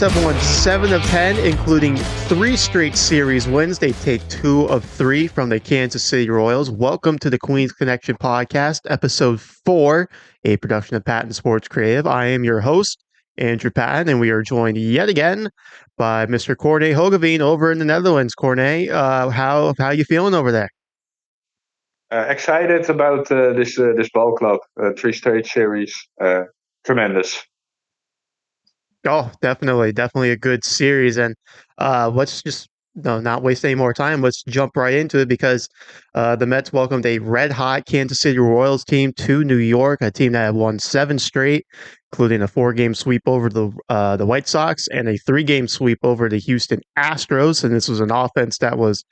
Mets have won 7 of 10, including 3 straight series wins. They take 2 of 3 from the Kansas City Royals. Welcome to the Queens Connection podcast, episode 4, a production of Patton Sports Creative. I am your host, Andrew Patton, and we are joined yet again by Mr. Corne Hogeveen over in the Netherlands. Corne, how you feeling over there? Excited about this ball club, 3 straight series. Tremendous. Oh, definitely a good series. And let's just not waste any more time. Let's jump right into it because the Mets welcomed a red-hot Kansas City Royals team to New York, a team that had won 7 straight, including a 4-game sweep over the White Sox and a 3-game sweep over the Houston Astros. And this was an offense that was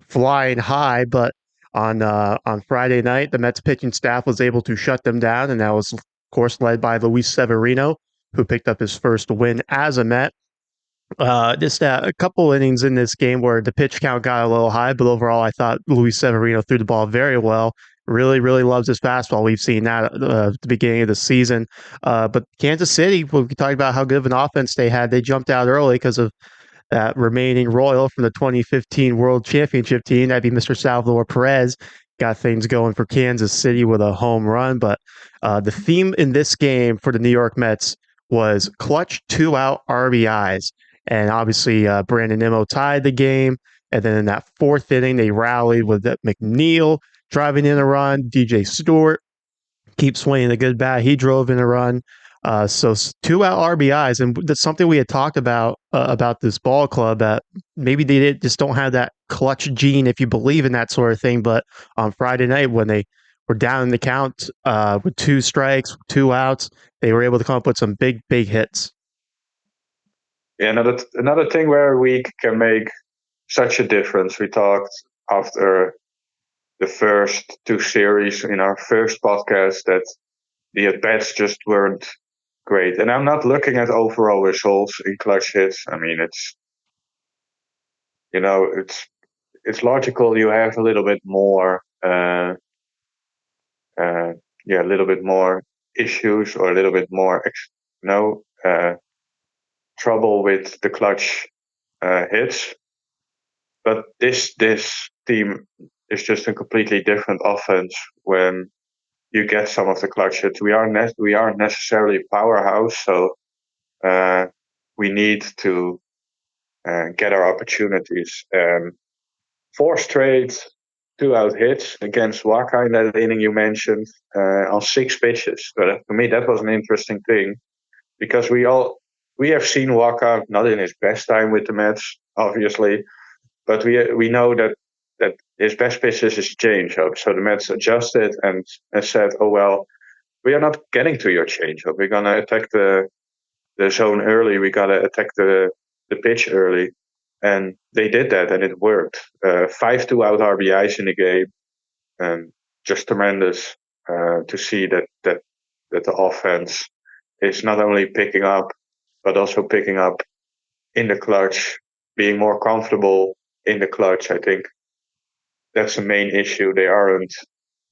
flying high, but on Friday night, the Mets pitching staff was able to shut them down, and that was, of course, led by Luis Severino, who picked up his first win as a Met. Just a couple innings in this game where the pitch count got a little high, but overall, I thought Luis Severino threw the ball very well. Really loves his fastball. We've seen that at the beginning of the season. But Kansas City, we talked about how good of an offense they had. They jumped out early because of that remaining Royal from the 2015 World Championship team. That'd be Mr. Salvador Perez. Got things going for Kansas City with a home run. But the theme in this game for the New York Mets was clutch 2-out RBIs. And obviously, Brandon Nimmo tied the game. And then in that 4th inning, they rallied with McNeil driving in a run. DJ Stewart keeps swinging a good bat. He drove in a run. So 2-out RBIs, and that's something we had talked about this ball club, that maybe they just don't have that clutch gene, if you believe in that sort of thing. But on Friday night, when they were down in the count with 2 strikes, 2 outs, they were able to come up with some big hits. Yeah, another thing where a week can make such a difference. We talked after the first 2 series in our first podcast that the at-bats just weren't great. And I'm not looking at overall results in clutch hits. I mean, it's logical you have a little bit more, a little bit more issues or a little bit more, trouble with the clutch hits. But this team is just a completely different offense when you get some of the clutch hits. We aren't necessarily powerhouse, so we need to get our opportunities. 4 straight 2-out hits against Waka in that inning you mentioned on 6 pitches. But for me, that was an interesting thing because we have seen Waka not in his best time with the Mets, obviously, but we know that his best pitches is changeup. So the Mets adjusted and said, "Oh well, we are not getting to your changeup. We're gonna attack the zone early. We gotta attack the pitch early." And they did that, and it worked. 5 2-out RBIs in the game, and just tremendous to see that the offense is not only picking up, but also picking up in the clutch, being more comfortable in the clutch. I think that's the main issue. They aren't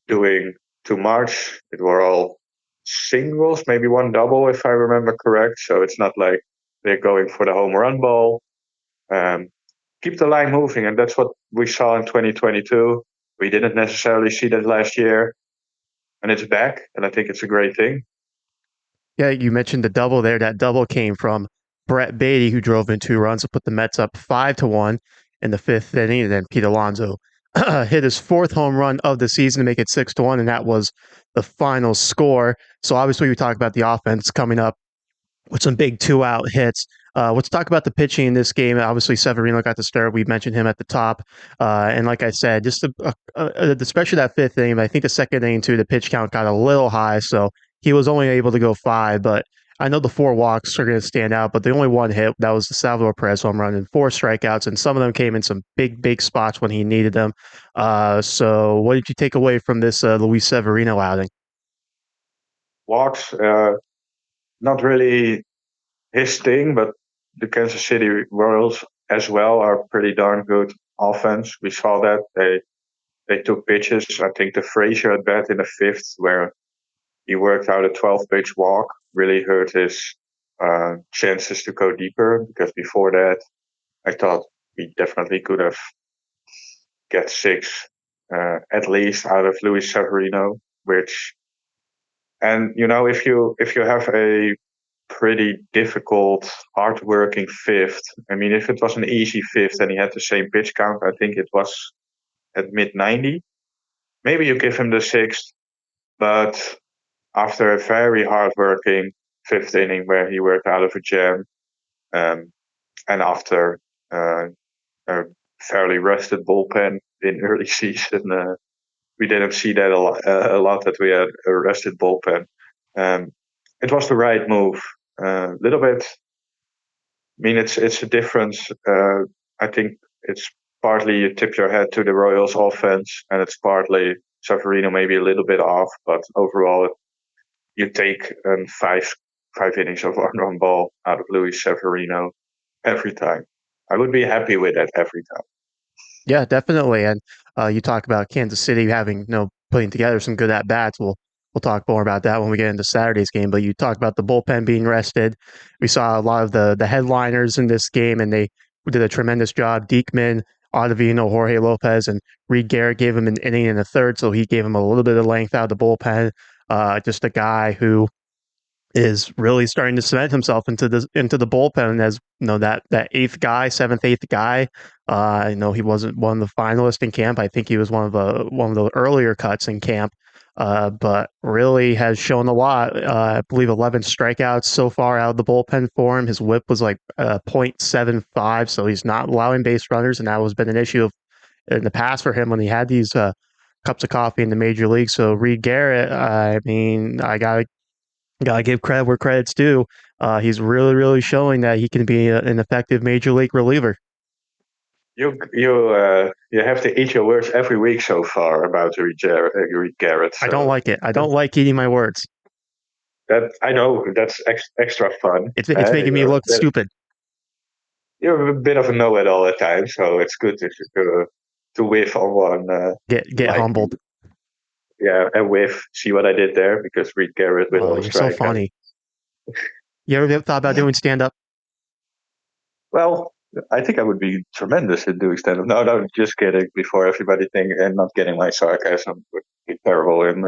doing too much. It were all singles, maybe 1 double, if I remember correct. So it's not like they're going for the home run ball. Keep the line moving, and that's what we saw in 2022. We didn't necessarily see that last year, and it's back, and I think it's a great thing. Yeah, you mentioned the double there. That double came from Brett Beatty, who drove in 2 runs to put the Mets up 5-1 in the 5th inning, and then Pete Alonso hit his 4th home run of the season to make it 6-1, and that was the final score. So obviously, we talked about the offense coming up with some big 2-out hits. Let's talk about the pitching in this game. Obviously, Severino got the start. We mentioned him at the top. And like I said, just especially that 5th inning, I think the 2nd inning too, the pitch count got a little high. So he was only able to go 5. But I know the 4 walks are going to stand out, but the only 1 hit, that was the Salvador Perez home run, and 4 strikeouts. And some of them came in some big spots when he needed them. So what did you take away from this Luis Severino outing? Walks, not really his thing, but the Kansas City Royals as well are pretty darn good offense. We saw that they took pitches. I think the Frazier at bat in the 5th, where he worked out a 12-pitch walk, really hurt his chances to go deeper, because before that, I thought we definitely could have get six at least out of Luis Severino. Which, and if you have a pretty difficult, hard-working fifth, I mean, if it was an easy fifth and he had the same pitch count, I think it was at mid 90. Maybe you give him the sixth, but after a very hard-working fifth inning where he worked out of a jam, um, and after uh, a fairly rested bullpen in early season. We didn't see that a lot that we had a rested bullpen. Um, it was the right move. A little bit. I mean, it's a difference. I think it's partly you tip your head to the Royals' offense, and it's partly Severino maybe a little bit off, but overall you take five innings of one-run ball out of Luis Severino every time. I would be happy with that every time. Yeah, definitely. And you talk about Kansas City having, putting together some good at bats. We'll talk more about that when we get into Saturday's game. But you talk about the bullpen being rested. We saw a lot of the headliners in this game, and they did a tremendous job. Diekman, Ottavino, Jorge Lopez, and Reed Garrett gave him an inning and a third, so he gave him a little bit of length out of the bullpen. Just a guy who is really starting to cement himself into the bullpen as that eighth guy, seventh, eighth guy. He wasn't one of the finalists in camp. I think he was one of the earlier cuts in camp. But really has shown a lot. I believe 11 strikeouts so far out of the bullpen for him. His WHIP was like .75, so he's not allowing base runners, and that has been an issue in the past for him when he had these cups of coffee in the major league. So Reed Garrett, I mean, I gotta give credit where credit's due. He's really, really showing that he can be an effective major league reliever. You have to eat your words every week so far about Reed Garrett. I don't So like it. I don't like eating my words. that I know that's extra fun. It's making me You're a look bit stupid. you're a bit of a know-it-all at times, so it's good to whiff on one. Get Like humbled. yeah, a whiff. See what I did there? Because Reed Garrett with all Oh, the you're so strikeouts. funny. You ever thought about doing stand up? Well, I think I would be tremendous at doing stand-up. No, no, just kidding. Before everybody think and not getting my sarcasm would be terrible in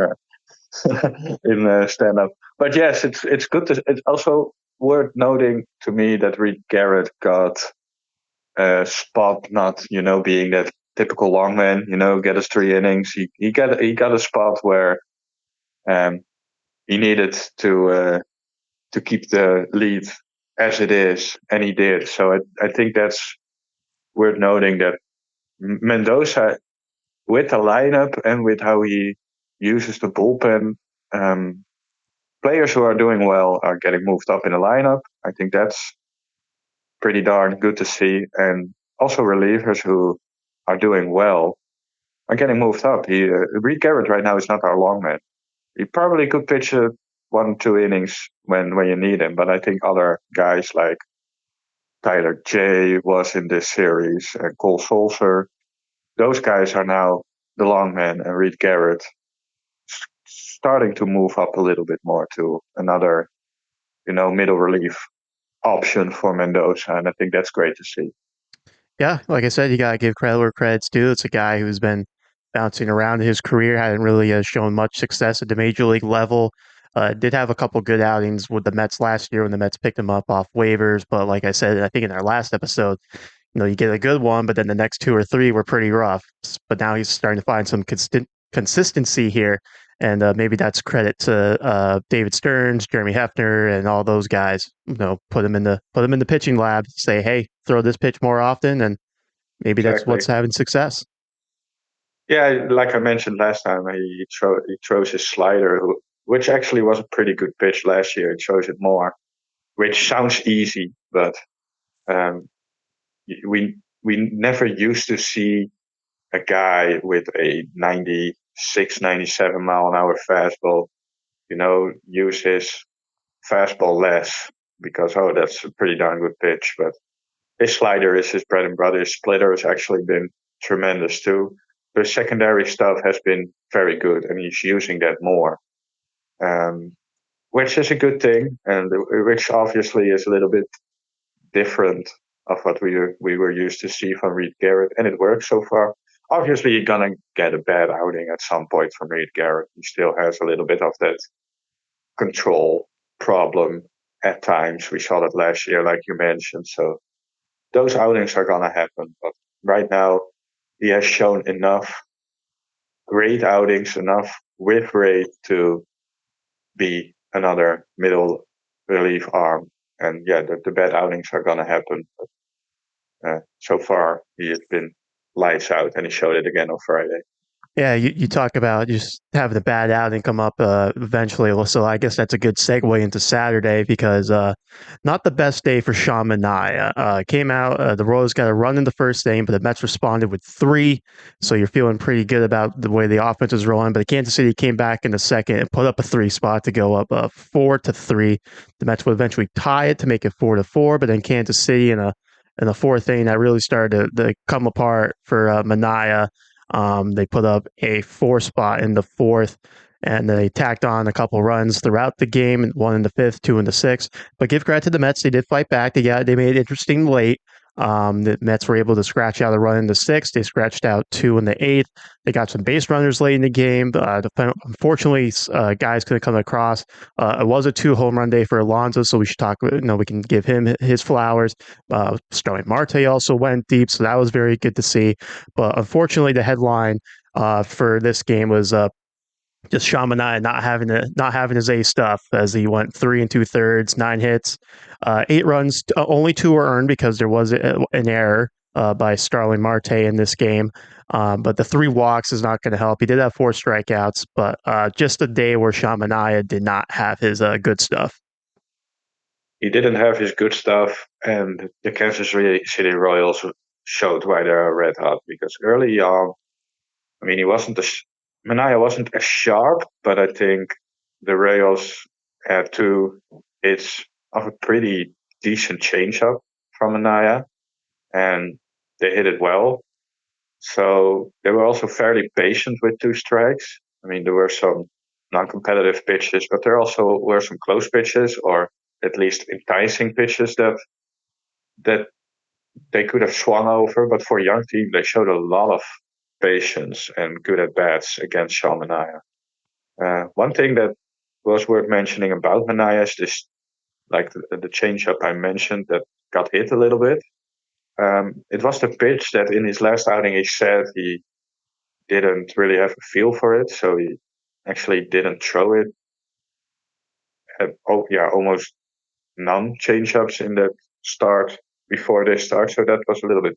stand up. But yes, it's good to. It's also worth noting to me that Reed Garrett got a spot, not being that typical long man. Get us 3 innings. He got a spot where um he needed to keep the lead as it is, and he did. So I think that's worth noting that Mendoza, with the lineup and with how he uses the bullpen, um, players who are doing well are getting moved up in the lineup. I think that's pretty darn good to see. And also relievers who are doing well are getting moved up. Reed Garrett right now is not our long man. He probably could pitch 1, 2 innings when you need him, but I think other guys like Tyler J was in this series and Cole Sulser, those guys are now the long man, and Reed Garrett starting to move up a little bit more to another, middle relief option for Mendoza, and I think that's great to see. Yeah, like I said, you gotta give credit where credit's due. It's a guy who's been bouncing around in his career, hadn't really shown much success at the major league level. Did have a couple good outings with the Mets last year when the Mets picked him up off waivers, but like I said, I think in our last episode, you get a good one, but then the next two or three were pretty rough. But now he's starting to find some consistency here, and maybe that's credit to David Stearns, Jeremy Hefner, and all those guys. Put him in the pitching lab. Say, hey, throw this pitch more often, and maybe that's Exactly. what's having success. Yeah, like I mentioned last time, he throws his slider, which actually was a pretty good pitch last year. It shows it more, which sounds easy, but um, we never used to see a guy with a 96, 97 mile an hour fastball, use his fastball less because, oh, that's a pretty darn good pitch. But his slider is his bread and butter. His splitter has actually been tremendous too. The secondary stuff has been very good, and he's using that more. Um, which is a good thing, and which obviously is a little bit different of what we were used to see from Reed Garrett, and it works so far. Obviously, you're gonna get a bad outing at some point from Reed Garrett. He still has a little bit of that control problem at times. We saw that last year, like you mentioned. So those outings are gonna happen. But right now, he has shown enough great outings, enough whiff rate to be another middle relief arm. And yeah, the bad outings are gonna happen. So far, he has been lights out, and he showed it again on Friday. Yeah, you talk about just having a bad outing come up eventually. So I guess that's a good segue into Saturday because not the best day for Sean Manaea. Came out, the Royals got a run in the first inning, but the Mets responded with three. So you're feeling pretty good about the way the offense is rolling. But Kansas City came back in the second and put up a three spot to go up 4-3. The Mets would eventually tie it to make it 4-4, but then Kansas City in the fourth inning that really started to come apart for Manaea. They put up a four spot in the fourth, and they tacked on a couple runs throughout the game, one in the fifth, two in the sixth. But give credit to the Mets; they did fight back. They made it interesting late. The Mets were able to scratch out a run in the sixth. They scratched out two in the eighth. They got some base runners late in the game. Unfortunately, guys couldn't come across. It was a two-home run day for Alonso, so we should talk. We can give him his flowers. Starling Marte also went deep, so that was very good to see. But unfortunately, the headline for this game was just Sean Manaea not having his A stuff as he went 3 2/3, 9 hits, 8 runs. Only two were earned because there was an error by Starling Marte in this game. But the three walks is not going to help. He did have four strikeouts, but just a day where Sean Manaea did not have his good stuff. He didn't have his good stuff, and the Kansas City Royals showed why they're red hot because early on, I mean, he wasn't Manaea wasn't as sharp, but I think the Royals had two hits of a pretty decent changeup from Manaea, and they hit it well. So they were also fairly patient with two strikes. I mean, there were some non-competitive pitches, but there also were some close pitches, or at least enticing pitches that they could have swung over. But for a young team, they showed a lot of patience and good at bats against Sean Manaea. One thing that was worth mentioning about Manaea is this, like the changeup I mentioned that got hit a little bit. It was the pitch that in his last outing he said he didn't really have a feel for it, so he actually didn't throw it. Oh yeah, almost none changeups in that start before this start, so that was a little bit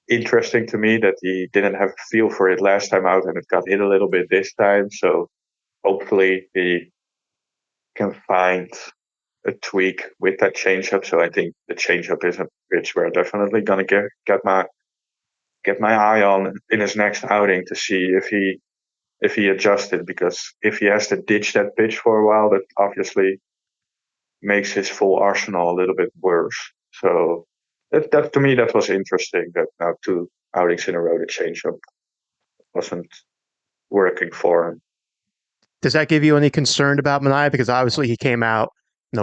interesting to me that he didn't have a feel for it last time out and it got hit a little bit this time. So hopefully he can find a tweak with that changeup. So I think the changeup is a pitch we're definitely gonna get my eye on in his next outing to see if he adjusted, because if he has to ditch that pitch for a while, that obviously makes his full arsenal a little bit worse. So that to me that was interesting that now two outings in a row the changeup wasn't working for him. Does that give you any concern about Manaea? Because obviously he came out,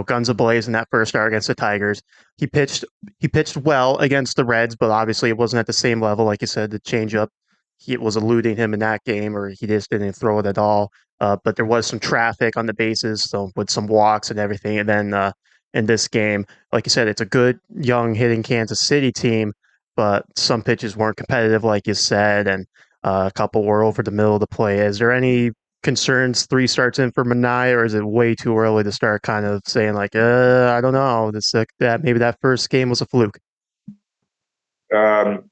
guns ablaze in that first start against the Tigers. He pitched he pitched well against the Reds, but obviously it wasn't at the same level. Like you said, the changeup he was eluding him in that game, or he just didn't throw it at all. But there was some traffic on the bases, so with some walks and everything. And then in this game, like you said, it's a good young hitting Kansas City team, but some pitches weren't competitive, like you said, and a couple were over the middle of the play. Is there any concerns three starts in for Manaea, or is it way too early to start kind of saying like, I don't know, that maybe that first game was a fluke? Um,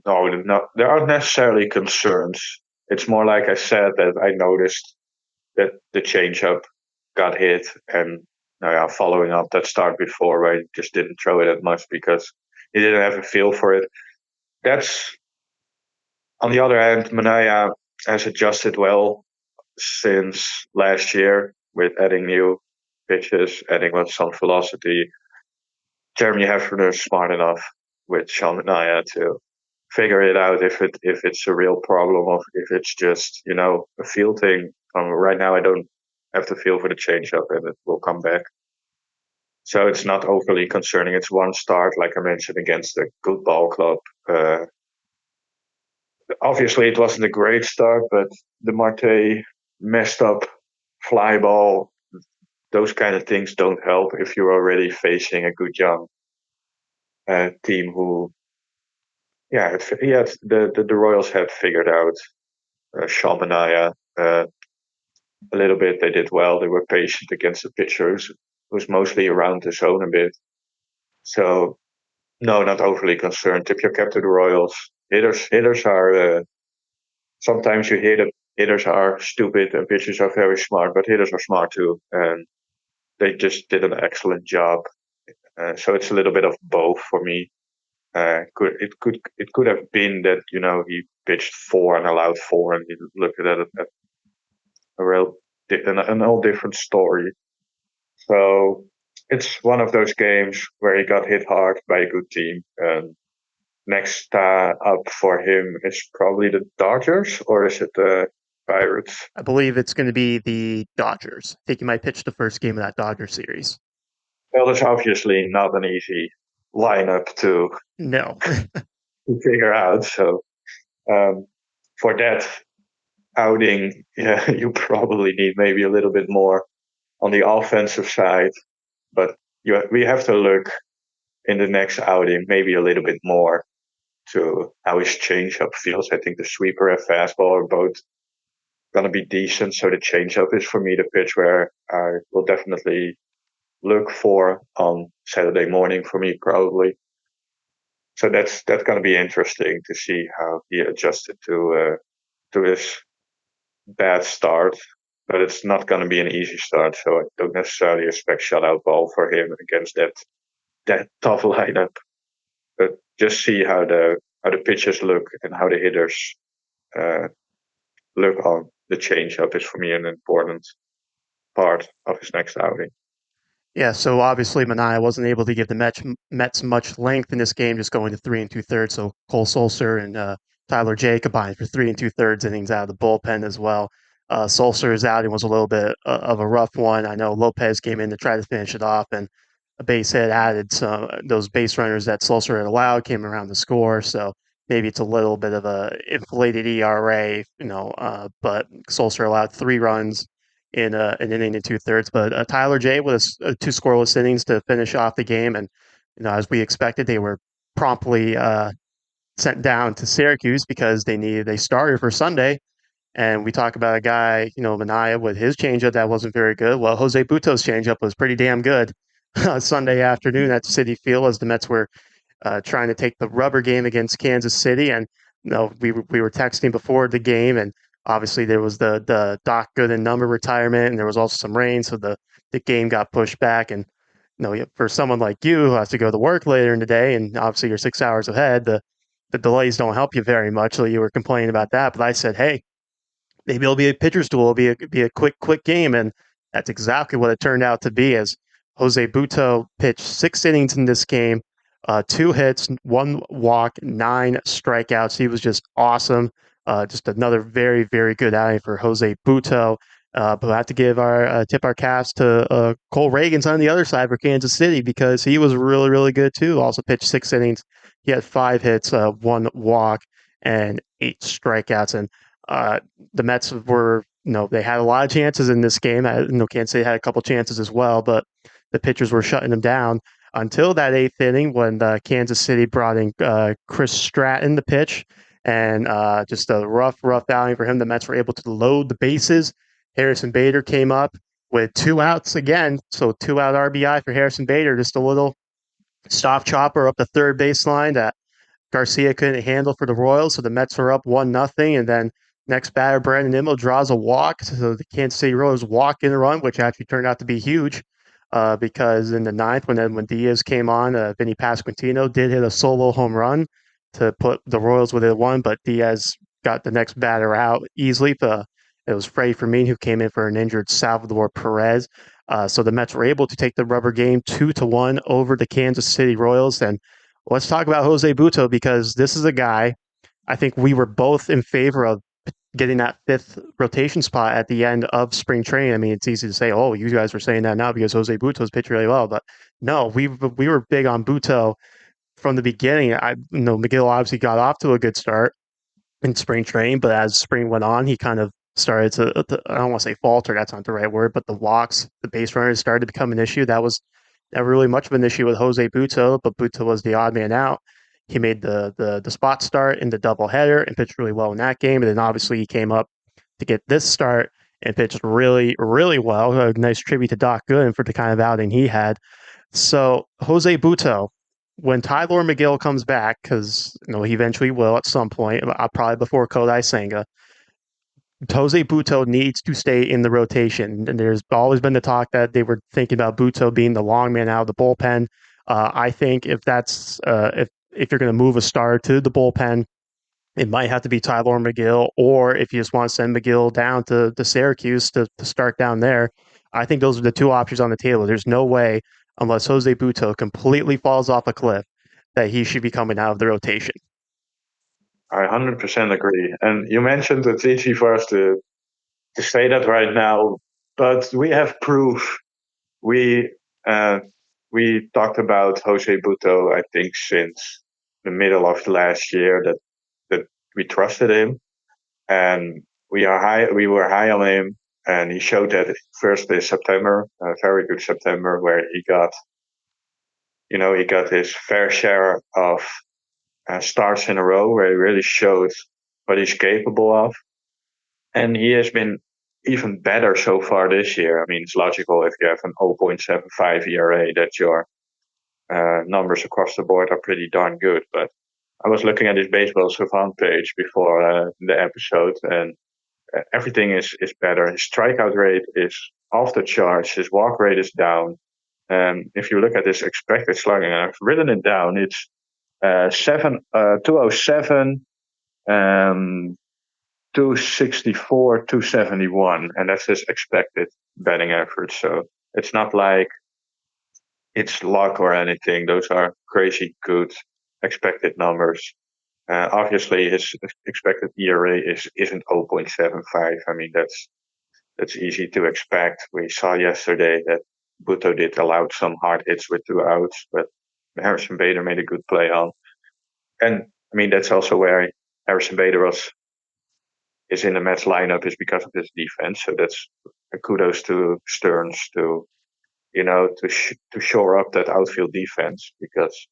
no, there aren't necessarily concerns. It's more like I said that I noticed that the changeup got hit, and yeah, following up that start before where he just didn't throw it as much because he didn't have a feel for it. That's on the other hand, Manaea has adjusted well since last year with adding new pitches, adding with some velocity. Jeremy Heffernan is smart enough with Sean Manaea to figure it out if it's a real problem or if it's just a feel thing. Right now, I have to feel for the changeup and it will come back. So it's not overly concerning. It's one start, like I mentioned, against a good ball club. Obviously, it wasn't a great start, but the Marte messed up fly ball. Those kind of things don't help if you're already facing a good young team who, yeah, he had the Royals had figured out Shamanaya a little bit. They did well. They were patient against the pitcher who's mostly around the zone a bit. So no, not overly concerned. Tip your cap to the Royals. Hitters are sometimes you hear that hitters are stupid and pitchers are very smart, but hitters are smart too, and they just did an excellent job. So it's a little bit of both for me. It could have been that he pitched four and allowed four, and you looked at it at a real an all different story. So it's one of those games where he got hit hard by a good team. And next up for him is probably the Dodgers, or is it the Pirates? I believe it's going to be the Dodgers. I think he might pitch the first game of that Dodger series. Well, it's obviously not an easy lineup No. to figure out. So um, for that outing, yeah, you probably need maybe a little bit more on the offensive side. But we have to look in the next outing maybe a little bit more to how his changeup feels. I think the sweeper and fastball are both going to be decent. So the changeup is for me the pitch where I will definitely look for on Saturday morning for me probably. So that's going to be interesting to see how he adjusted to his bad start. But it's not going to be an easy start, so I don't necessarily expect shutout ball for him against that tough lineup. But just see how the pitchers look and how the hitters uh, look on the changeup is for me an important part of his next outing. Yeah, so obviously Mania wasn't able to give the Mets much length in this game, just going to 3 2/3. So Cole Sulser and Tyler J combined for 3 2/3 innings out of the bullpen as well. Sulser's outing was a little bit of a rough one. I know Lopez came in to try to finish it off, and a base hit added some those base runners that Sulser had allowed came around to score. So maybe it's a little bit of a inflated ERA, but Sulser allowed 3 runs in an inning and 2/3. But Tyler J with two scoreless innings to finish off the game, and as we expected, they were promptly sent down to Syracuse because they needed a starter for Sunday. And we talk about a guy, Mania with his changeup that wasn't very good. Well, Jose Butto's changeup was pretty damn good Sunday afternoon at Citi Field as the Mets were trying to take the rubber game against Kansas City. And we were texting before the game, and obviously there was the Doc Gooden number retirement, and there was also some rain, so the game got pushed back. And for someone like you who has to go to work later in the day, and obviously you're 6 hours ahead, the delays don't help you very much. So you were complaining about that, but I said, hey, maybe it'll be a pitcher's duel. It'll be a quick game, and that's exactly what it turned out to be. As Jose Butto pitched 6 innings in this game, 2 hits, 1 walk, 9 strikeouts. He was just awesome. Just another very good outing for Jose Butto. But I have to give our tip our caps to Cole Reagans on the other side for Kansas City because he was really good too. Also pitched 6 innings. He had 5 hits, 1 walk, and 8 strikeouts. And the Mets were, they had a lot of chances in this game. Kansas City had a couple chances as well, but the pitchers were shutting them down until that 8th inning when Kansas City brought in Chris Stratton to pitch, and just a rough outing for him. The Mets were able to load the bases. Harrison Bader came up with 2 outs again, so 2-out RBI for Harrison Bader. Just a little soft chopper up the third baseline that Garcia couldn't handle for the Royals, so the Mets were up 1-0, and then next batter Brandon Nimmo draws a walk, so the Kansas City Royals walk in a run, which actually turned out to be huge. Because in the ninth, when Diaz came on, Vinny Pasquantino did hit a solo home run to put the Royals within 1, but Diaz got the next batter out easily. It was Freddie Fermin who came in for an injured Salvador Perez. So the Mets were able to take the rubber game 2-1 over the Kansas City Royals. And let's talk about Jose Butto because this is a guy I think we were both in favor of getting that fifth rotation spot at the end of spring training. I mean, it's easy to say, oh, you guys are saying that now because Jose Butto's pitched really well, but no, we were big on Butto from the beginning. McGill obviously got off to a good start in spring training, but as spring went on, he kind of started to I don't want to say falter, that's not the right word, but the walks, the base runners started to become an issue. That was never really much of an issue with Jose Butto, but Butto was the odd man out. He made the spot start in the doubleheader and pitched really well in that game. And then obviously he came up to get this start and pitched really, really well. A nice tribute to Doc Gooden for the kind of outing he had. So Jose Butto, when Tyler McGill comes back, because he eventually will at some point, probably before Kodai Senga, Jose Butto needs to stay in the rotation. And there's always been the talk that they were thinking about Butto being the long man out of the bullpen. I think if you're going to move a star to the bullpen, it might have to be Tyler McGill, or if you just want to send McGill down to Syracuse to start down there, I think those are the two options on the table. There's no way, unless Jose Butto completely falls off a cliff, that he should be coming out of the rotation. I 100% agree. And you mentioned it's easy for us to say that right now, but we have proof. We uh, we talked about Jose Butto, I think, since the middle of last year that we trusted him, and we were high on him, and he showed that first this September, a very good September, where he got his fair share of starts in a row, where he really showed what he's capable of. And he has been even better so far this year. I mean, it's logical if you have an 0.75 ERA that your numbers across the board are pretty darn good. But I was looking at his baseball savant page before the episode, and everything is better. His strikeout rate is off the charts. His walk rate is down. And if you look at his expected slugging, I've written it down. It's 207, um, 264, 271, and that's his expected batting average. So it's not like it's luck or anything. Those are crazy good expected numbers. Obviously, his expected ERA isn't 0.75. I mean, that's easy to expect. We saw yesterday that Butto did allow some hard hits with 2 outs, but Harrison Bader made a good play on. And I mean, that's also where Harrison Bader is in the Mets lineup is because of his defense. So that's a kudos to Stearns to shore up that outfield defense, because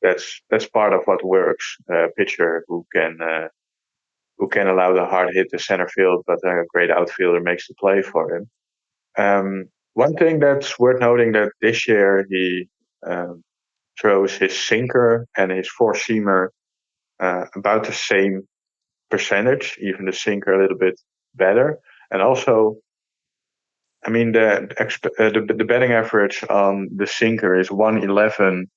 that's part of what works. A pitcher who can allow the hard hit to center field, but a great outfielder makes the play for him. One thing that's worth noting that this year he throws his sinker and his four seamer about the same percentage, even the sinker a little bit better. And also, I mean, the batting average on the sinker is 111.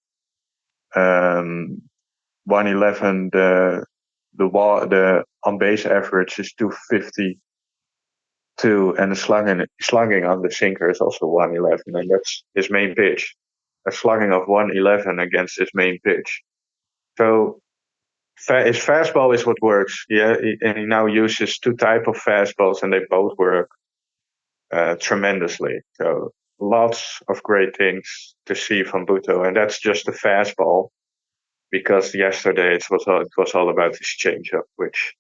111. The on base average is 252, and the slugging on the sinker is also 111, and that's his main pitch. A slugging of 111 against his main pitch. So his fastball is what works. Yeah, and he now uses two type of fastballs, and they both work tremendously. So lots of great things to see from Butto, and that's just the fastball. Because yesterday it was all about his changeup, which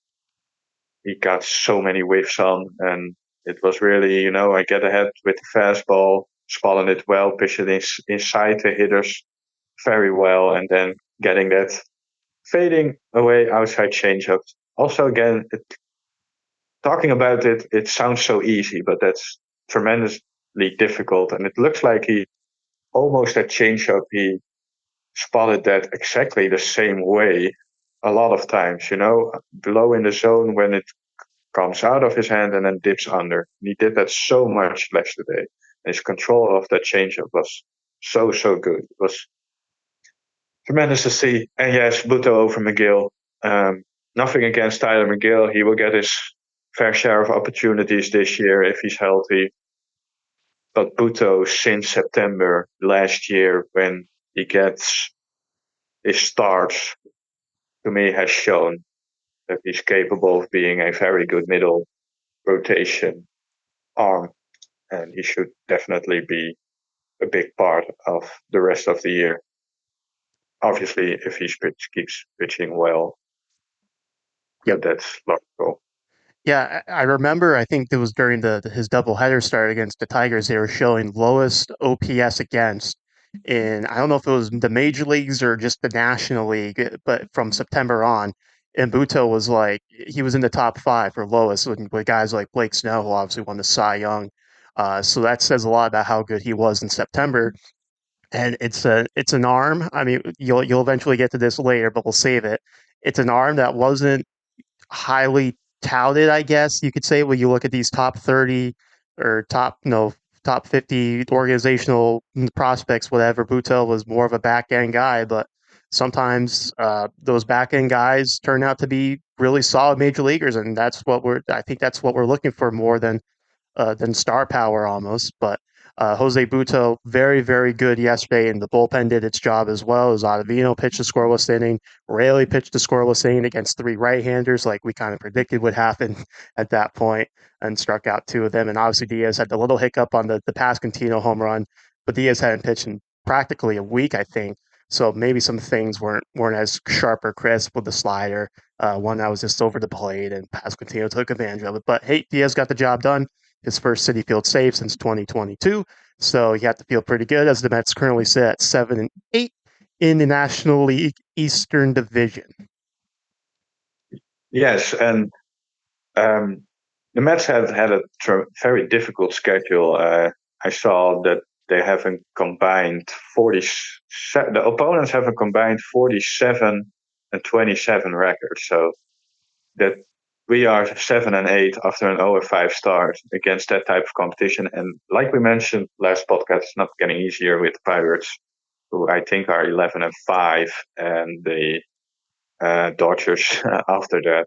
he got so many whiffs on, and it was really, I get ahead with the fastball, spotting it well, pitch it inside the hitters very well, and then getting that fading away outside changeup. Also, again, talking about it, it sounds so easy, but that's tremendously difficult, and it looks like he almost at changeup he spotted that exactly the same way a lot of times, below in the zone when it comes out of his hand and then dips under. And he did that so much yesterday. And his control of that changeup was so, so good. It was tremendous to see. And yes, Butto over McGill. Nothing against Tyler McGill. He will get his fair share of opportunities this year if he's healthy. But Butto, since September last year, when he gets his starts, to me has shown that he's capable of being a very good middle rotation arm, and he should definitely be a big part of the rest of the year. Obviously, if he keeps pitching well, Yep. that's logical. Yeah, I remember. I think it was during his doubleheader start against the Tigers. They were showing lowest OPS against in I don't know if it was the major leagues or just the National League, but from September on, and Butto was like he was in the top five for lowest with guys like Blake Snell, who obviously won the Cy Young. So that says a lot about how good he was in September. And it's an arm. I mean, you'll eventually get to this later, but we'll save it. It's an arm that wasn't highly touted, I guess you could say, when you look at these top 30 or top 50 organizational prospects, whatever. Butto was more of a back end guy, but sometimes those back end guys turn out to be really solid major leaguers, and I think that's what we're looking for more than star power almost. But Jose Butto, very, very good yesterday, and the bullpen did its job as well. As Ottavino pitched a scoreless inning, Raley pitched a scoreless inning against three right-handers, like we kind of predicted would happen at that point, and struck out two of them. And obviously Diaz had the little hiccup on the Pascantino home run, but Diaz hadn't pitched in practically a week, I think. So maybe some things weren't as sharp or crisp with the slider. One that was just over the plate, and Pascantino took advantage of it. But hey, Diaz got the job done, his first Citi Field save since 2022. So you have to feel pretty good as the Mets currently sit at 7-8 in the National League Eastern Division. Yes, and um, the Mets have had a very difficult schedule. I saw that they have a combined 47. The opponents have a combined 47 and 27 record. So that we are 7-8 after an 0-5 start against that type of competition. And like we mentioned last podcast, it's not getting easier with the Pirates, who I think are 11-5, and the Dodgers after that.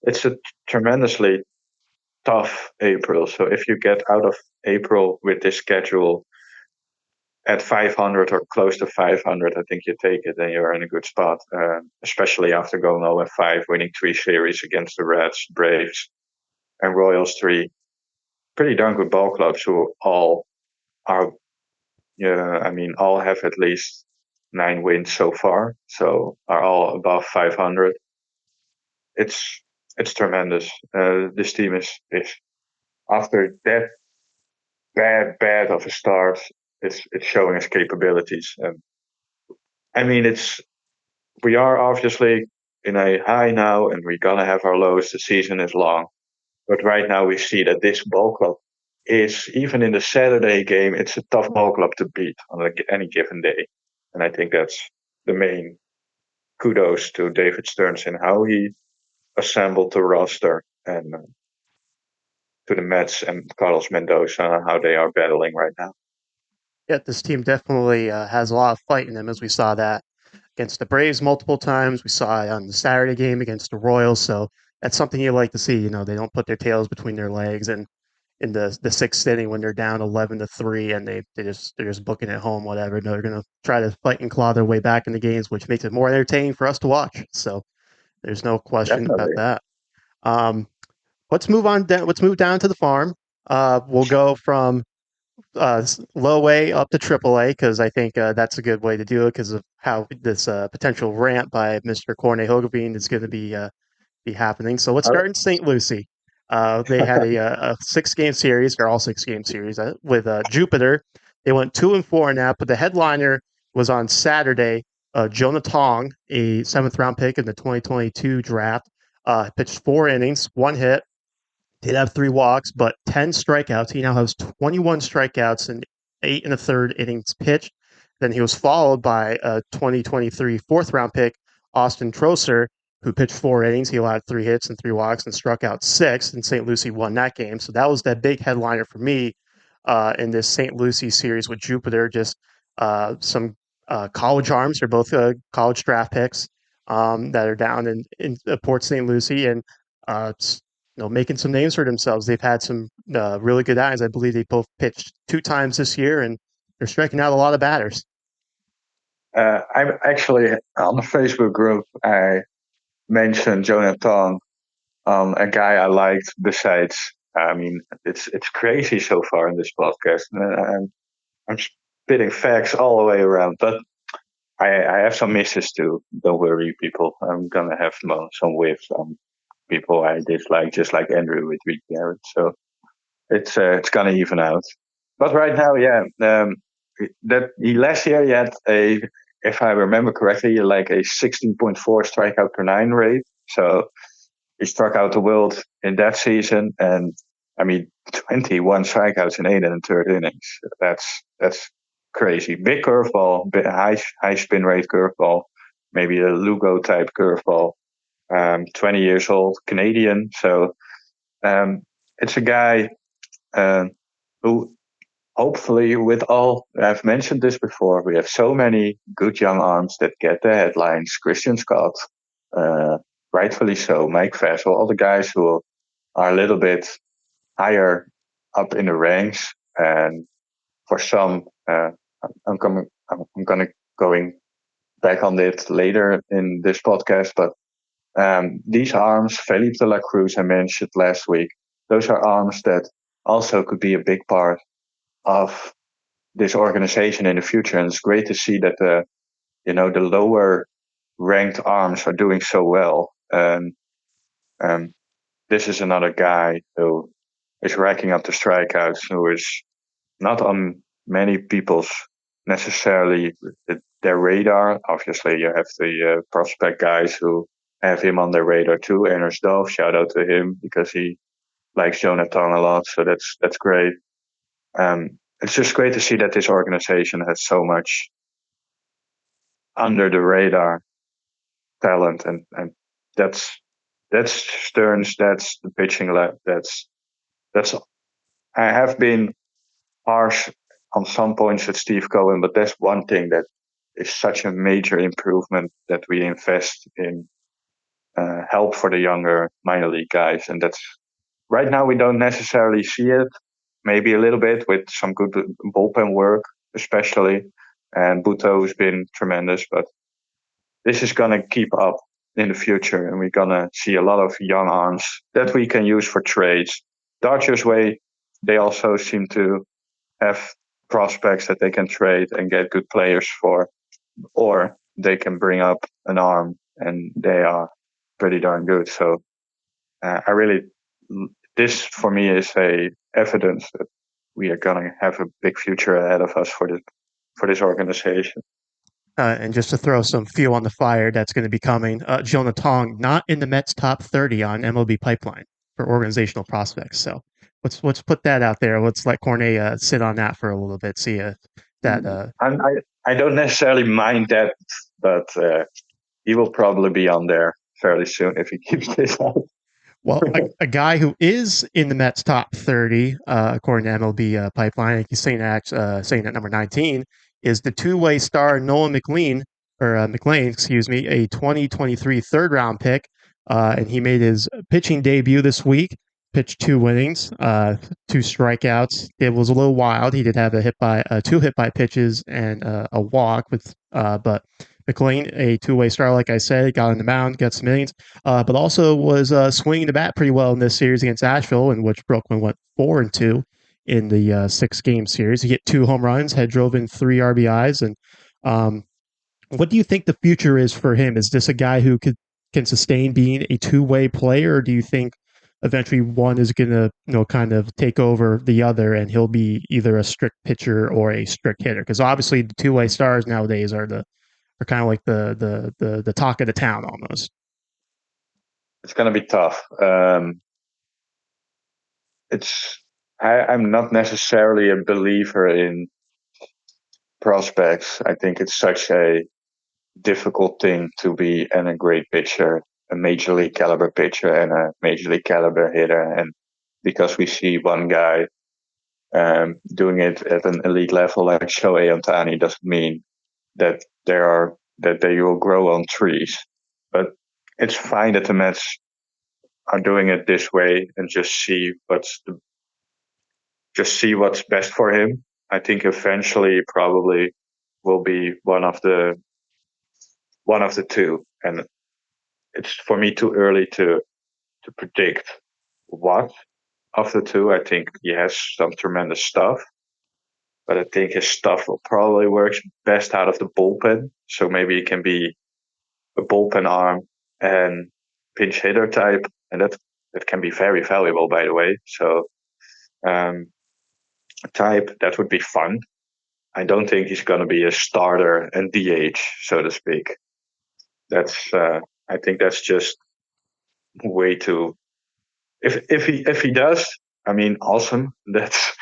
It's a tremendously tough April. So if you get out of April with this schedule at 500 or close to 500, I think you take it and you're in a good spot. Especially after going 0-5, winning three series against the Reds, Braves, and Royals, three pretty darn good ball clubs who all are, yeah, I mean, all have at least 9 wins so far, so are all above 500. It's it's tremendous. This team is after that bad of a start, it's showing its capabilities. I mean, it's we are obviously in a high now, and we're gonna have our lows. The season is long, but right now we see that this ball club is even in the Saturday game. It's a tough ball club to beat on any given day, and I think that's the main kudos to David Stearns and how he assembled the roster, and to the Mets and Carlos Mendoza and how they are battling right now. Yeah, this team definitely has a lot of fight in them, as we saw that against the Braves multiple times. We saw it on the Saturday game against the Royals. So that's something you like to see. They don't put their tails between their legs. And in the sixth inning, when they're down 11-3, and they're just booking it home, whatever, they're gonna try to fight and claw their way back in the games, which makes it more entertaining for us to watch. So there's no question about Definitely. that. Um, let's move on. Let's move down to the farm. We'll go from low A up to triple A, because I think that's a good way to do it because of how this potential rant by Mr. Corne Hogeveen is going to be happening. So let's start in St. Lucie. They had a 6 game series, or all 6 game series, with Jupiter. They went 2-4 in that, but the headliner was on Saturday. Jonah Tong, a seventh round pick in the 2022 draft, pitched 4 innings, 1 hit, did have 3 walks, but 10 strikeouts. He now has 21 strikeouts and 8 1/3 innings pitched. Then he was followed by a 2023 fourth round pick, Austin Troser, who pitched 4 innings. He allowed 3 hits and 3 walks and struck out 6, and St. Lucie won that game. So that was that big headliner for me in this St. Lucie series with Jupiter. Just some college arms. They're both college draft picks that are down in Port St. Lucie. And uh, making some names for themselves. They've had some really good eyes. I believe they both pitched 2 times this year, and they're striking out a lot of batters. I'm actually on the Facebook group. I mention Jonathan, a guy I liked besides. I mean, it's crazy so far in this podcast. I'm spitting facts all the way around, but I have some misses too. Don't worry, people. I'm gonna have some whiffs on people I dislike, just like Andrew with Reed Garrett. So it's gonna even out. But right now, yeah, that he last year he had a, if I remember correctly, like a 16.4 strikeout per nine rate. So he struck out the world in that season, and I mean 21 strikeouts in eight and a third innings. That's crazy. Big curveball, high spin rate curveball, maybe a Lugo type curveball. 20 years old, Canadian. So um, it's a guy uh, who hopefully, with all, I've mentioned this before, we have so many good young arms that get the headlines. Christian Scott, uh, rightfully so, Mike Vassell, all the guys who are a little bit higher up in the ranks. And for some, I'm gonna going back on it later in this podcast, but these arms, Felipe de la Cruz, I mentioned last week, those are arms that also could be a big part of this organization in the future. And it's great to see that the lower ranked arms are doing so well. And um, this is another guy who is racking up the strikeouts, who is not on many people's necessarily their radar. Obviously, you have the prospect guys who have him on their radar too. Ernest Dove, shout out to him because he likes Jonathan a lot, so that's great. It's just great to see that this organization has so much under the radar talent, and that's that's Stearns, that's the pitching lab, that's. I have been harsh on some points with Steve Cohen, but that's one thing that is such a major improvement that we invest in help for the younger minor league guys, and that's right now we don't necessarily see it. Maybe a little bit with some good bullpen work, especially, and Butto has been tremendous, but this is going to keep up in the future, and we're going to see a lot of young arms that we can use for trades. Dodgers way, they also seem to have prospects that they can trade and get good players for, or they can bring up an arm and they are pretty darn good. So I really, this for me is a evidence that we are going to have a big future ahead of us for this organization. And just to throw some fuel on the fire that's going to be coming, Jonah Tong not in the Mets top 30 on MLB Pipeline for organizational prospects. So let's put that out there. Let's let Corne sit on that for a little bit. See that. I don't necessarily mind that, but he will probably be on there fairly soon if he keeps this up. Well, a guy who is in the Mets top 30, according to MLB Pipeline, he's saying at number 19, is the two-way star Nolan McLean, or McLean, excuse me, a 2023 third-round pick. And he made his pitching debut this week, pitched two innings, two strikeouts. It was a little wild. He did have two hit by pitches and a walk, but McLean, a two-way star, like I said, got on the mound, got some innings, but also was swinging the bat pretty well in this series against Asheville, in which Brooklyn went 4-2 in the six-game series. He hit two home runs, had drove in three RBIs, and um, what do you think the future is for him? Is this a guy who can sustain being a two-way player, or do you think eventually one is going to kind of take over the other, and he'll be either a strict pitcher or a strict hitter? Because obviously the two-way stars nowadays are kind of like the talk of the town almost. It's going to be tough. It's I'm not necessarily a believer in prospects. I think it's such a difficult thing to be a great pitcher, a major league caliber pitcher, and a major league caliber hitter. And because we see one guy doing it at an elite level like Shohei Ohtani, doesn't mean that they will grow on trees. But it's fine that the Mets are doing it this way and just see what's best for him. I think eventually probably will be one of the two. And it's for me too early to predict what of the two. I think he has some tremendous stuff, but I think his stuff will probably work best out of the bullpen. So maybe he can be a bullpen arm and pinch hitter type, and that can be very valuable, by the way. So um, type that would be fun. I don't think he's going to be a starter and DH, so to speak. That's I think that's just way too. If he does, I mean, awesome. That's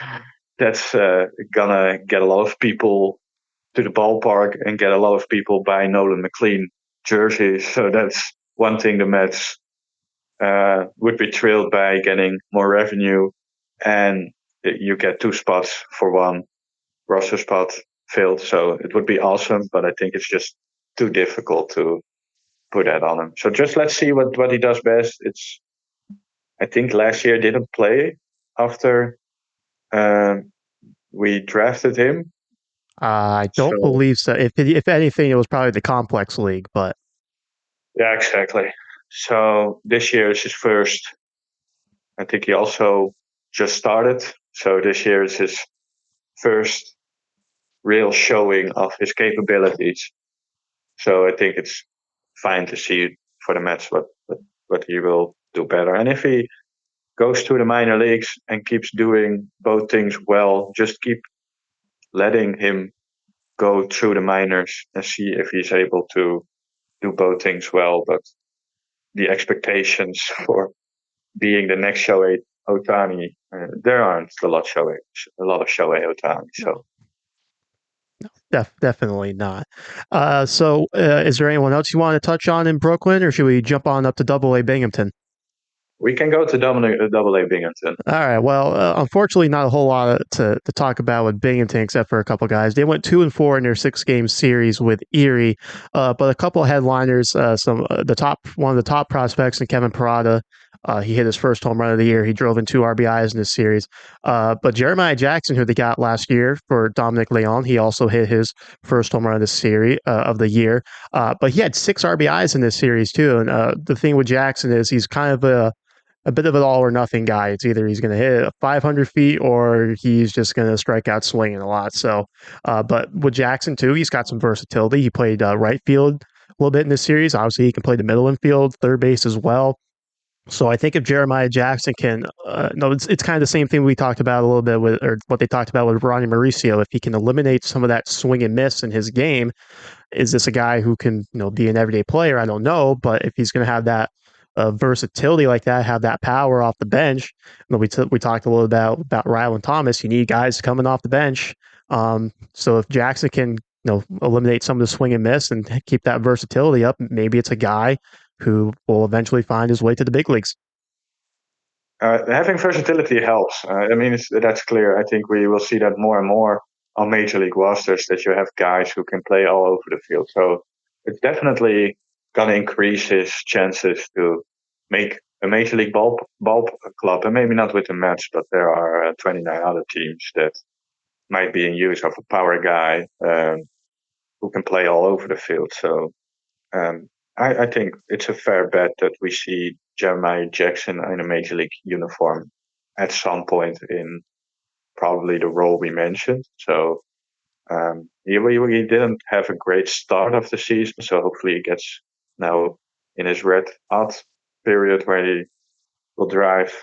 gonna get a lot of people to the ballpark and get a lot of people buy Nolan McLean jerseys. So that's one thing the Mets would be thrilled by, getting more revenue, and you get two spots for one roster spot filled. So it would be awesome, but I think it's just too difficult to put that on him. So just let's see what he does best. It's I think last year didn't play after um, we drafted him. I don't So believe so. If anything, it was probably the complex league, but yeah, exactly. So this year is his first. I think he also just started. So this year is his first real showing of his capabilities. So I think it's fine to see for the Mets what he will do better. And if he goes to the minor leagues and keeps doing both things well, just keep letting him go through the minors and see if he's able to do both things well. But the expectations for being the next Shohei Otani, there aren't a lot of Shohei Otani. no, So definitely not. Is there anyone else you want to touch on in Brooklyn, or should we jump on up to Double A Binghamton? we can go to double A Binghamton. All right. Well, unfortunately, not a whole lot to talk about with Binghamton, except for a couple guys. They went 2-4 in their 6 game series with Erie, but a couple of headliners. Some the top one of the top prospects, and Kevin Parada. He hit his first home run of the year. He drove in 2 RBIs in this series. But Jeremiah Jackson, who they got last year for Dominic Leon, he also hit his first home run of the series of the year. But he had 6 RBIs in this series too. And the thing with Jackson is he's kind of a bit of an all or nothing guy. It's either he's going to hit 500 feet or he's just going to strike out swinging a lot. So, but with Jackson too, he's got some versatility. He played right field a little bit in this series. Obviously, he can play the middle infield, third base as well. So I think if Jeremiah Jackson can, no, it's kind of the same thing we talked about a little bit with, or what they talked about with Ronnie Mauricio. If he can eliminate some of that swing and miss in his game, is this a guy who can, be an everyday player? I don't know, but if he's going to have that versatility like that, have that power off the bench, we talked a little about Rylan Thomas. You need guys coming off the bench. So if Jackson can, eliminate some of the swing and miss and keep that versatility up, maybe it's a guy who will eventually find his way to the big leagues. Having versatility helps. I mean, that's clear. I think we will see that more and more on major league rosters, that you have guys who can play all over the field. So it's definitely going to increase his chances to make a major league ball club, and maybe not with the Mets, but there are 29 other teams that might be in use of a power guy who can play all over the field. So um, I think it's a fair bet that we see Jeremiah Jackson in a major league uniform at some point in probably the role we mentioned. So he didn't have a great start of the season, so hopefully he gets now in his red hot period where he will drive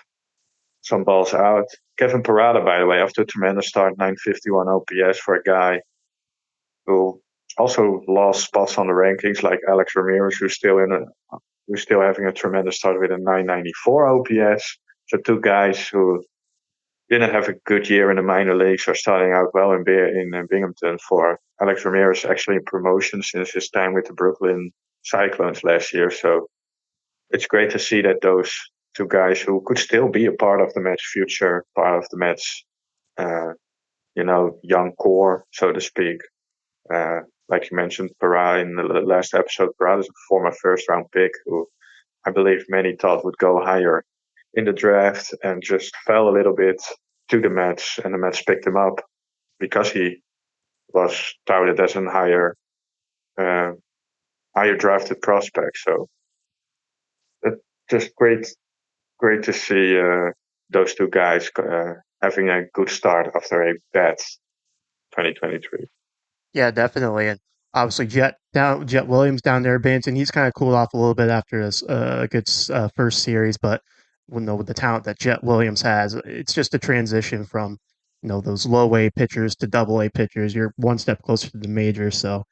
some balls out. Kevin Parada, by the way, after a tremendous start, 951 OPS for a guy who also lost spots on the rankings, like Alex Ramirez, who's still having a tremendous start with a 994 OPS. So two guys who didn't have a good year in the minor leagues are starting out well in Binghamton. For Alex Ramirez, actually in promotion since his time with the Brooklyn Cyclones last year. So it's great to see that those two guys who could still be a part of the Mets' future, part of the Mets, uh, young core, so to speak. Uh, like you mentioned, Parra in the last episode, Parra is a former first round pick who I believe many thought would go higher in the draft and just fell a little bit to the Mets, and the Mets picked him up because he was touted as a uh, higher drafted prospect. So just great to see those two guys having a good start after a bad 2023. Yeah, definitely. And obviously, Jet Williams down there, Banton, he's kind of cooled off a little bit after his good first series, but with the talent that Jet Williams has, it's just a transition from those low A pitchers to double A pitchers. You're one step closer to the majors, so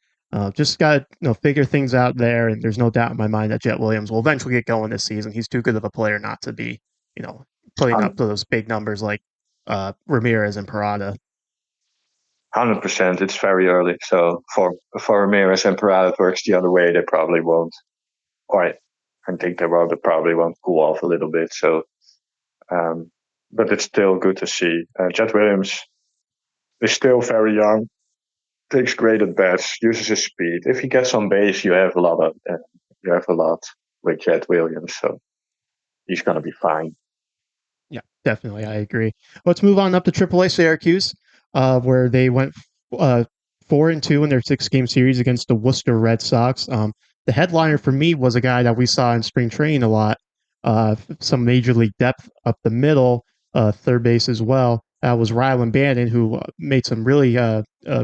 just got to figure things out there. And there's no doubt in my mind that Jet Williams will eventually get going this season. He's too good of a player not to be you know putting up those big numbers like Ramirez and Parada. 100%. It's very early, so for Ramirez and Parada, it works the other way. They probably won't. Or I think they probably won't cool off a little bit. So, um, but it's still good to see. Jet Williams is still very young. Takes great at bats. Uses his speed. If he gets on base, you have a lot with Jet Williams. So he's gonna be fine. Yeah, definitely. I agree. Let's move on up to AAA Syracuse, where they went 4-2 in their 6 game series against the Worcester Red Sox. The headliner for me was a guy that we saw in spring training a lot, some major league depth up the middle, third base as well. That was Rylan Bannon, who made some really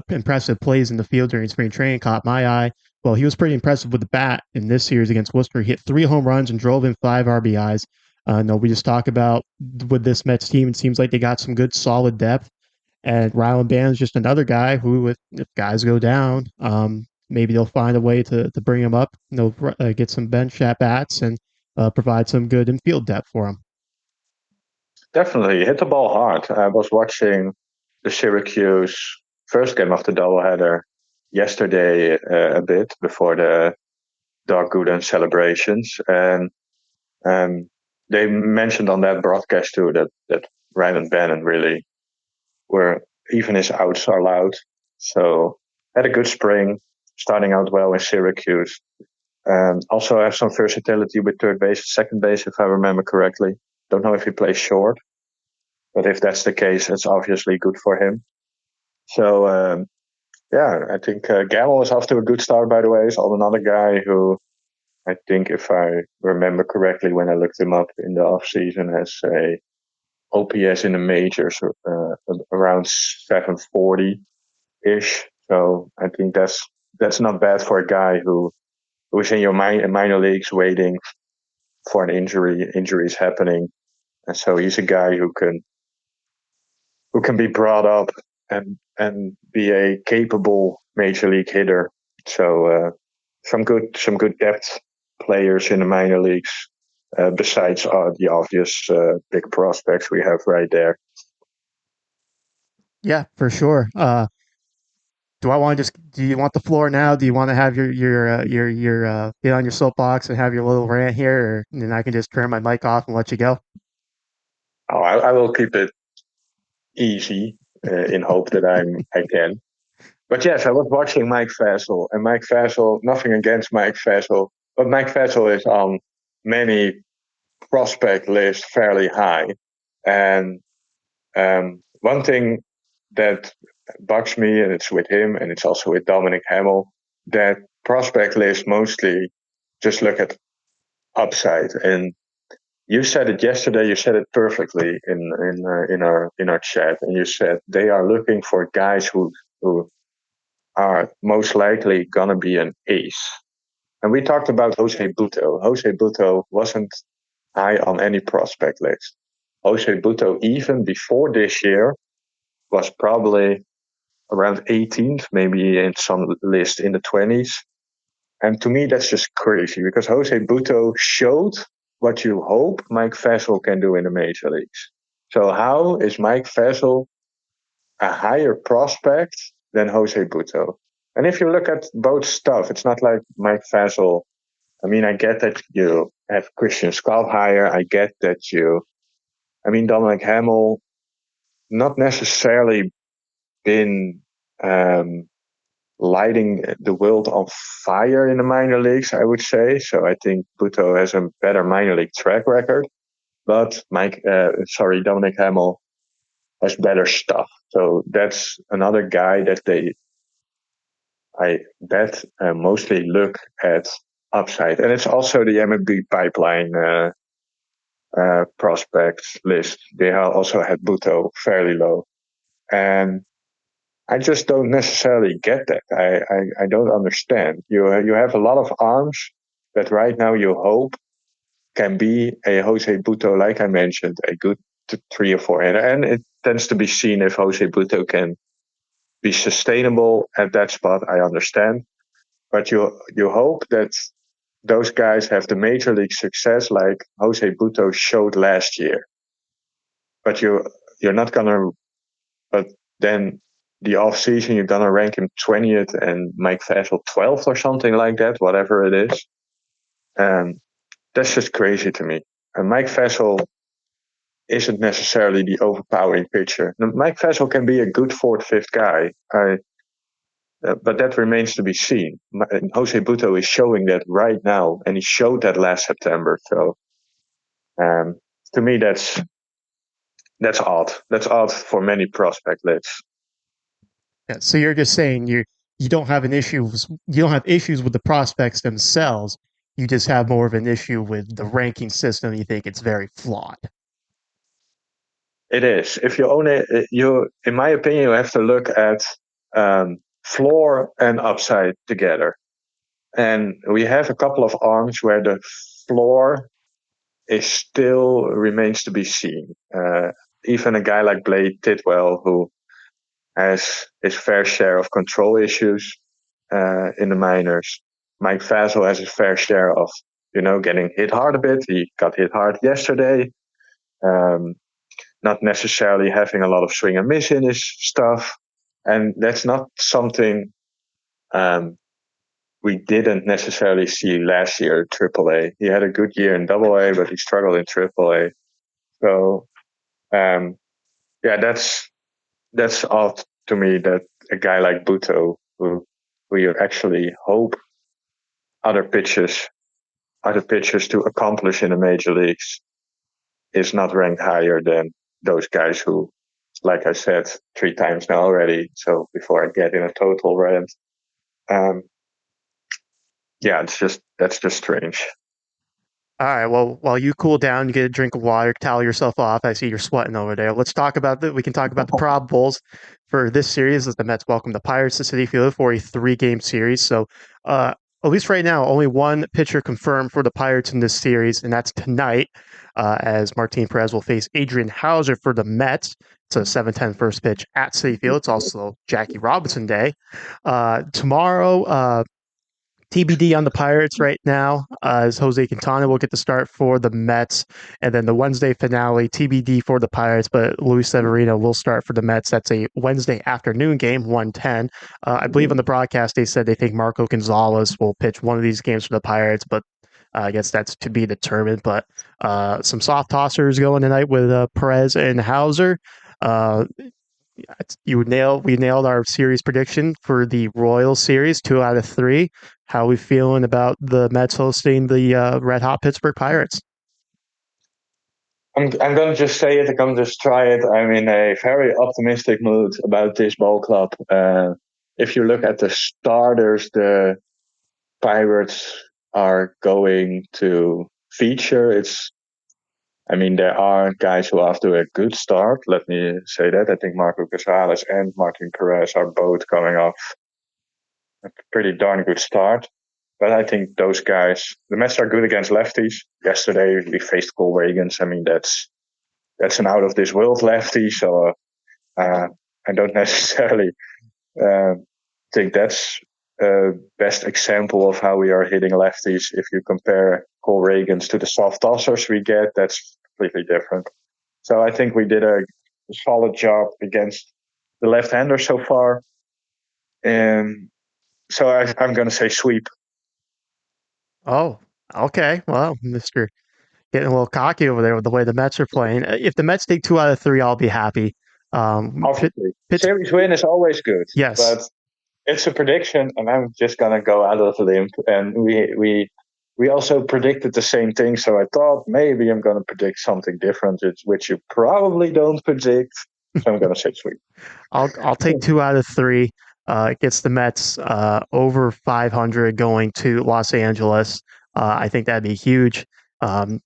impressive plays in the field during spring training, caught my eye. Well, he was pretty impressive with the bat in this series against Worcester. He hit 3 home runs and drove in 5 RBIs. No, we just talk about with this Mets team, it seems like they got some good solid depth. And Rylan Band is just another guy who, if guys go down, maybe they'll find a way to bring him up, get some bench at bats and provide some good infield depth for him. Definitely hit the ball hard. I was watching the Syracuse first game of the doubleheader yesterday a bit before the Doug Gooden celebrations, and um, they mentioned on that broadcast too that Ryan and Bannon really were even his outs are loud. So had a good spring, starting out well in Syracuse. Also have some versatility with third base, second base, if I remember correctly. Don't know if he plays short, but if that's the case, it's obviously good for him. So yeah, I think Gamble is off to a good start. By the way, is another guy who I think, if I remember correctly, when I looked him up in the off season, has a OPS in the majors around 740 ish. So I think that's not bad for a guy who's in your minor leagues waiting for an injury. Injuries happening, and so he's a guy who can be brought up and be a capable major league hitter. So some good depth players in the minor leagues. Besides the obvious big prospects we have right there. Yeah, for sure. Do you want the floor now? Do you want to have your get on your soapbox and have your little rant here, or and then I can just turn my mic off and let you go? Oh, I will keep it easy in hope that I can. But yes, I was watching Mike Vassell, and Mike Vassell. Nothing against Mike Vassell, but Mike Vassell is on many prospect lists fairly high. And one thing that bugs me, and it's with him, and it's also with Dominic Hamill, that prospect lists mostly just look at upside. And you said it yesterday. You said it perfectly in our chat, and you said they are looking for guys who are most likely gonna be an ace. And we talked about Jose Butto. Jose Butto wasn't high on any prospect list. Jose Butto, even before this year, was probably around 18th, maybe in some list in the 20s. And to me, that's just crazy because Jose Butto showed what you hope Mike Vassell can do in the major leagues. So how is Mike Vassell a higher prospect than Jose Butto? And if you look at both stuff, it's not like Mike Vassell. I mean, I get that you have Christian Scott higher. I get that Dominic Hamill, not necessarily been lighting the world on fire in the minor leagues, I would say. So I think Butto has a better minor league track record, but Dominic Hamill has better stuff. So that's another guy that I bet mostly look at upside, and it's also the MLB pipeline prospects list. They also had Butto fairly low, and I just don't necessarily get that. I don't understand. You have a lot of arms that right now you hope can be a Jose Butto, like I mentioned, a good 3 or 4 hitter, and it tends to be seen if Jose Butto can be sustainable at that spot. I understand, but you hope that those guys have the major league success like Jose Butto showed last year. But you're not gonna. But then the off season you're gonna rank him 20th and Mike Fassel 12th or something like that, whatever it is. And that's just crazy to me. And Mike Fassel isn't necessarily the overpowering pitcher. Now, Mike Fassel can be a good fourth, fifth guy. But that remains to be seen. Jose Butto is showing that right now, and he showed that last September. So um, to me, that's odd. That's odd for many prospect lists. Yeah, so you're just saying you don't have an issue you don't have issues with the prospects themselves. You just have more of an issue with the ranking system. You think it's very flawed. It is. If you own it, in my opinion, you have to look at floor and upside together. And we have a couple of arms where the floor is still remains to be seen. Even a guy like Blade Tidwell, who has his fair share of control issues in the minors. Mike Vasil has his fair share of, getting hit hard a bit. He got hit hard yesterday. Um, Not necessarily having a lot of swing and miss in his stuff. And that's not something we didn't necessarily see last year at AAA. He had a good year in AA, but he struggled in AAA. So, um, yeah, that's odd to me that a guy like Butto, who you actually hope other pitchers other pitchers to accomplish in the major leagues, is not ranked higher than those guys who, like I said 3 times now already. So before I get in a total rant, um, yeah, that's just strange. All right. Well, while you cool down, you get a drink of water, towel yourself off. I see you're sweating over there. Let's talk about the. We can talk about the probables for this series as the Mets welcome the Pirates to Citi Field for a 3-game series. So, at least right now, only one pitcher confirmed for the Pirates in this series, and that's tonight, as Martin Perez will face Adrian Hauser for the Mets. It's a 7:10 first pitch at Citi Field. It's also Jackie Robinson Day. Tomorrow, TBD on the Pirates right now, as Jose Quintana will get the start for the Mets. And then the Wednesday finale, TBD for the Pirates, but Luis Severino will start for the Mets. That's a Wednesday afternoon game, 1:10. I believe on the broadcast they said they think Marco Gonzalez will pitch one of these games for the Pirates, but I guess that's to be determined. But some soft tossers going tonight with Perez and Hauser. Uh, we nailed our series prediction for the Royals series, 2 out of 3. How are we feeling about the Mets hosting the red hot Pittsburgh Pirates? I'm gonna just say it. I'm gonna just try it. I'm in a very optimistic mood about this ball club. If you look at the starters, the Pirates are going to feature. There are guys who are off to a good start. Let me say that. I think Marco Gonzalez and Martin Perez are both coming off a pretty darn good start. But I think those guys, the Mets are good against lefties. Yesterday we faced Cole Reagans. That's an out of this world lefty. So I don't necessarily uh, think that's best example of how we are hitting lefties. If you compare Cole Reagans to the soft tossers we get, that's completely different. So I think we did a solid job against the left-hander so far. And so I'm going to say sweep. Oh, okay. Well, Mister getting a little cocky over there with the way the Mets are playing. If the Mets take 2 out of 3, I'll be happy. Obviously, Pitts, series win is always good, yes. but it's a prediction, and I'm just gonna go out of the limb. And we also predicted the same thing, so I thought maybe I'm gonna predict something different, which you probably don't predict. So I'm gonna say sweep. I'll take 2 out of 3. gets the Mets over 500 going to Los Angeles. I think that'd be huge.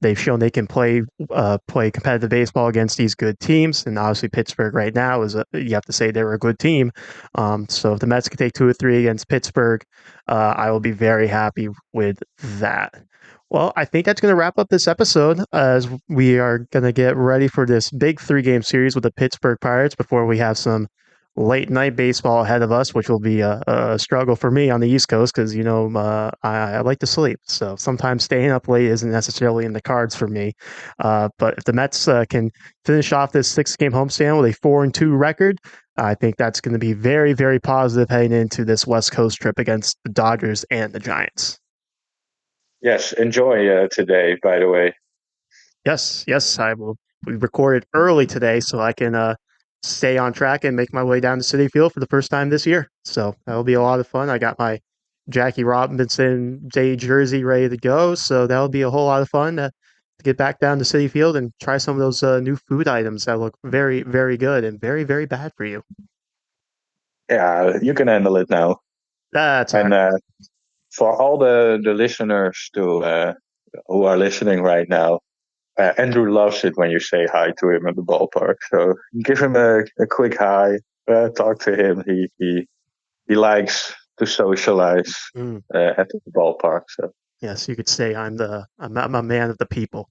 They've shown they can play competitive baseball against these good teams, and obviously Pittsburgh right now you have to say they're a good team. So if the Mets can take 2 or 3 against Pittsburgh, I will be very happy with that. Well, I think that's going to wrap up this episode as we are going to get ready for this big 3 game series with the Pittsburgh Pirates before we have some late night baseball ahead of us, which will be a struggle for me on the East Coast because, I like to sleep. So sometimes staying up late isn't necessarily in the cards for me. But if the Mets can finish off this 6 game homestand with a 4-2 record, I think that's going to be very, very positive heading into this West Coast trip against the Dodgers and the Giants. Yes, enjoy today, by the way. Yes, yes, I will. We recorded early today so I can stay on track and make my way down to Citi Field for the first time this year. So that'll be a lot of fun. I got my Jackie Robinson Day jersey ready to go. So that'll be a whole lot of fun to get back down to Citi Field and try some of those new food items that look very, very good and very, very bad for you. Yeah, you can handle it now. That's all And right. for all the listeners who are listening right now, Andrew loves it when you say hi to him at the ballpark. So give him a quick hi, talk to him. He likes to socialize Mm, at the ballpark. So yes, you could say I'm a man of the people.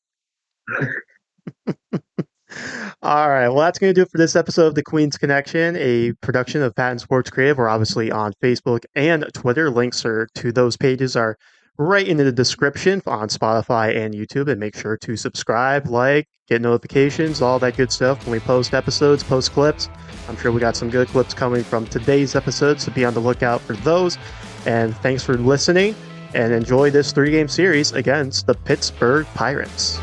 All right. Well, that's going to do it for this episode of The Queen's Connection, a production of Patent Sports Creative. We're obviously on Facebook and Twitter. Links to those pages are right in the description on Spotify and YouTube. And make sure to subscribe, like, get notifications, all that good stuff when we post episodes, post clips. I'm sure we got some good clips coming from today's episode, so be on the lookout for those. And thanks for listening and enjoy this 3 game series against the Pittsburgh Pirates.